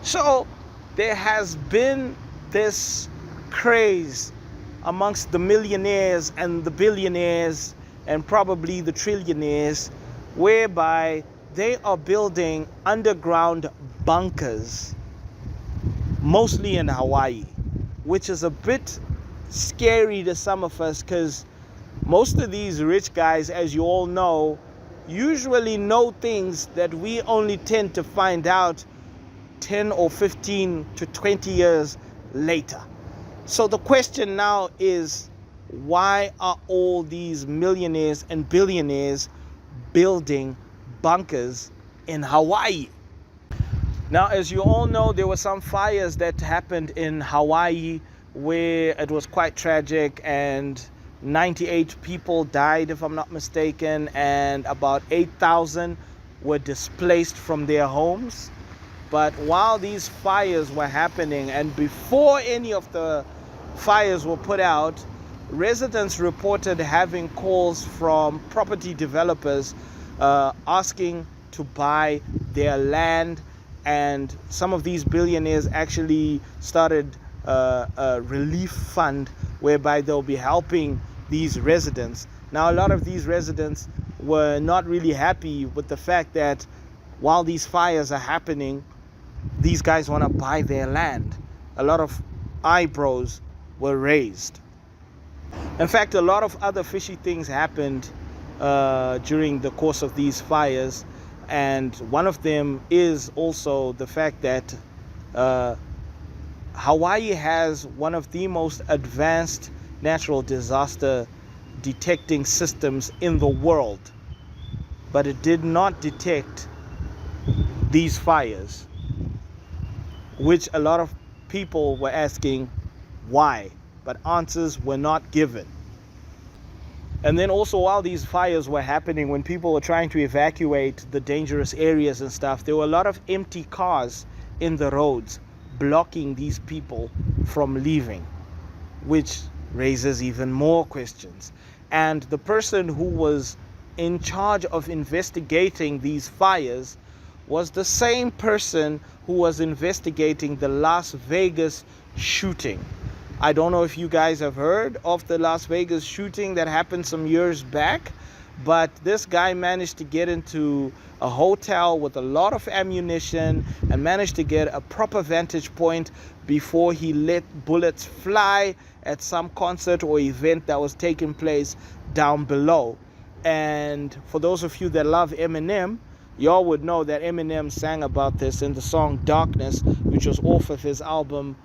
So there has been this craze amongst the millionaires and the billionaires and probably the trillionaires, whereby they are building underground bunkers, mostly in Hawaii, which is a bit scary to some of us because most of these rich guys, as you all know, usually know things that we only tend to find out 10 or 15 to 20 years later. So the question now is, why are all these millionaires and billionaires building bunkers in Hawaii? Now, as you all know, there were some fires that happened in Hawaii where it was quite tragic, and 98 people died, if I'm not mistaken, and about 8,000 were displaced from their homes. But while these fires were happening, and before any of the fires were put out, residents reported having calls from property developers asking to buy their land, and some of these billionaires actually started a relief fund whereby they'll be helping these residents. Now, a lot of these residents were not really happy with the fact that while these fires are happening, these guys want to buy their land. A lot of eyebrows were raised. In fact, a lot of other fishy things happened during the course of these fires, and one of them is also the fact that Hawaii has one of the most advanced natural disaster detecting systems in the world, but it did not detect these fires, which a lot of people were asking why, but answers were not given. And then also, while these fires were happening, when people were trying to evacuate the dangerous areas and stuff, there were a lot of empty cars in the roads blocking these people from leaving, which raises even more questions. And the person who was in charge of investigating these fires was the same person who was investigating the Las Vegas shooting. I don't know if you guys have heard of the Las Vegas shooting that happened some years back, but this guy managed to get into a hotel with a lot of ammunition and managed to get a proper vantage point before he let bullets fly at some concert or event that was taking place down below. And for those of you that love Eminem, y'all would know that Eminem sang about this in the song Darkness, which was off of his album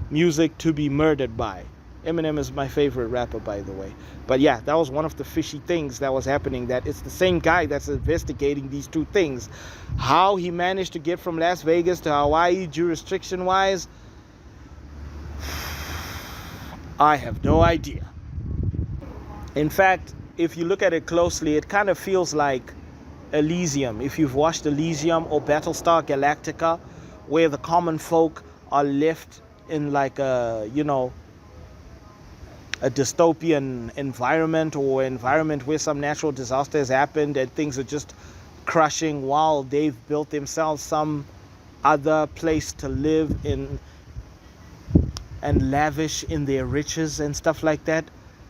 Music to Be Murdered By. Eminem is my favorite rapper, by the way. But yeah, that was one of the fishy things that was happening, that it's the same guy that's investigating these two things. How he managed to get from Las Vegas to Hawaii jurisdiction-wise, I have no idea. In fact, if you look at it closely, it kind of feels like Elysium. If you've watched Elysium or Battlestar Galactica, where the common folk are left in like a, a dystopian environment, or environment where some natural disaster has happened and things are just crushing while they've built themselves some other place to live in and lavish in their riches and stuff like that.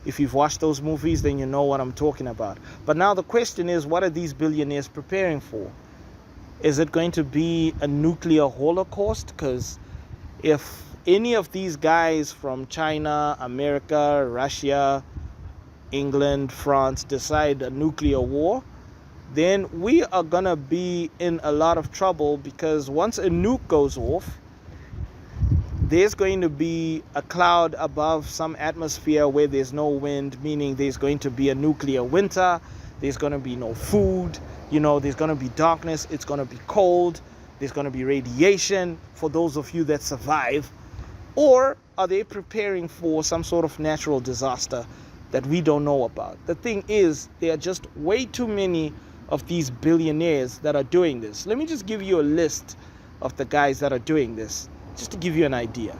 If you've watched those movies, then you know what I'm talking about. But now the question is, what are these billionaires preparing for? Is it going to be a nuclear holocaust? Because if any of these guys from China, America, Russia, England, France decide a nuclear war, then we are going to be in a lot of trouble, because once a nuke goes off, there's going to be a cloud above some atmosphere where there's no wind, meaning there's going to be a nuclear winter. There's going to be no food, there's going to be darkness, it's going to be cold, there's going to be radiation for those of you that survive. Or are they preparing for some sort of natural disaster that we don't know about? The thing is, there are just way too many of these billionaires that are doing this. Let me just give you a list of the guys that are doing this, just to give you an idea.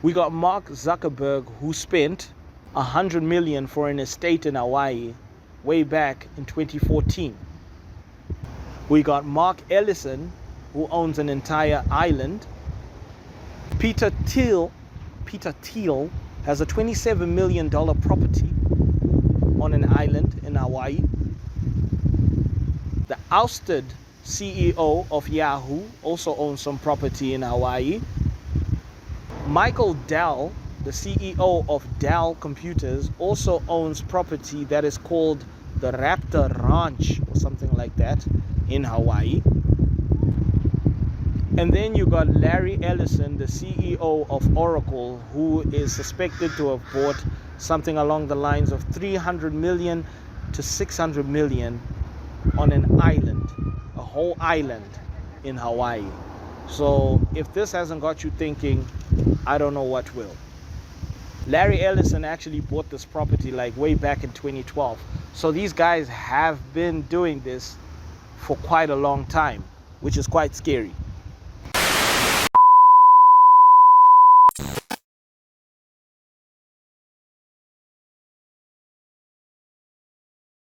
We got Mark Zuckerberg, who spent $100 million for an estate in Hawaii way back in 2014. We got Mark Ellison, who owns an entire island. Peter Thiel has a $27 million property on an island in Hawaii. The ousted CEO of Yahoo also owns some property in Hawaii. Michael Dell, the CEO of Dell Computers, also owns property that is called the Raptor Ranch or something like that in Hawaii. And then you got Larry Ellison, the CEO of Oracle, who is suspected to have bought something along the lines of 300 million to 600 million on an island, a whole island in Hawaii. So if this hasn't got you thinking, I don't know what will. Larry Ellison actually bought this property like way back in 2012. So these guys have been doing this for quite a long time, which is quite scary.